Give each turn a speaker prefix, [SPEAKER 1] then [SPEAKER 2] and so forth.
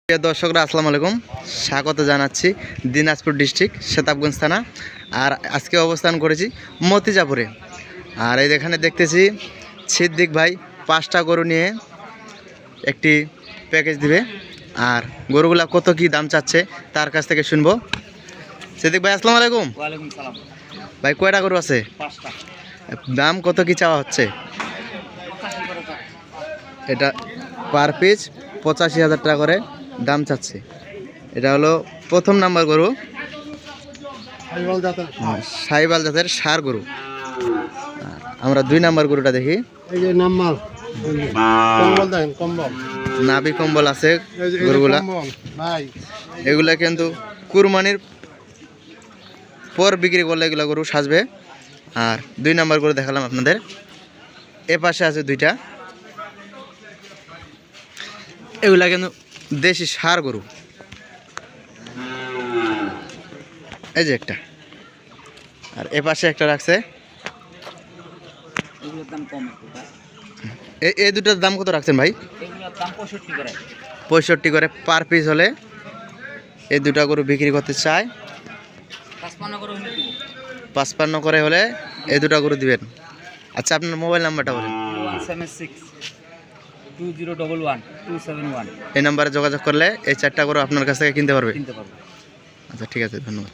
[SPEAKER 1] প্রিয় দর্শকরা আসসালামু আলাইকুম, স্বাগত জানাচ্ছি দিনাজপুর ডিস্ট্রিক্ট সেতাবগঞ্জ থানা। আর আজকে অবস্থান করেছি মতিজাপুরে। আর এই এখানে দেখতেছি সিদ্দিক ভাই 5টা গরু নিয়ে একটি প্যাকেজ দিবে। আর গরুগুলা কত কি দাম চাচ্ছে তার কাছ থেকে শুনবো। সিদ্দিক ভাই আসসালামু আলাইকুম।
[SPEAKER 2] ওয়ালাইকুম সালাম।
[SPEAKER 1] ভাই কয়টা গরু আছে?
[SPEAKER 2] 5টা।
[SPEAKER 1] দাম কত কি চাওয়া হচ্ছে? এটা পার পিস 85,000 টাকা করে দাম চাচ্ছে। এটা হলো প্রথম নাম্বার গরু, সাইবাল জাতের ষাঁড় গরু। আমরা 2 নাম্বার গরুটা দেখি।
[SPEAKER 3] এই যে নাম্মাল কম্বল দেখেন, কম্বল
[SPEAKER 1] নাভি কম্বল আছে গরুগুলা।
[SPEAKER 3] ভাই
[SPEAKER 1] এগুলা কিন্তু কুরবানির পর বিক্রি করলে এগুলা গরু সাজবে। আর 2 নাম্বার গরু দেখালাম আপনাদের। এ পাশে আছে 2টা, এগুলা কিন্তু দেশি ষাঁড় গরু। এই যে একটা, আর এ পাশে একটা রাখছে।
[SPEAKER 2] এগুলোর দাম কম একটু।
[SPEAKER 1] এই দুটার দাম কত রাখছেন ভাই?
[SPEAKER 2] এগুলোর দাম 65 করে।
[SPEAKER 1] 65 করে পার পিস হলে এই 2টা গরু বিক্রি করতে চায়।
[SPEAKER 2] 55 করে হলে দিব।
[SPEAKER 1] 55 করে হলে এই 2টা গরু দিবেন। আচ্ছা, আপনার মোবাইল নাম্বারটা বলেন।
[SPEAKER 2] 0176 2011 271।
[SPEAKER 1] এই নাম্বারে যোগাযোগ করলে এই 4টা গরু আপনার কাছ থেকে কিনতে পারবে।
[SPEAKER 2] কিনতে পারবো।
[SPEAKER 1] আচ্ছা, ঠিক আছে, ধন্যবাদ।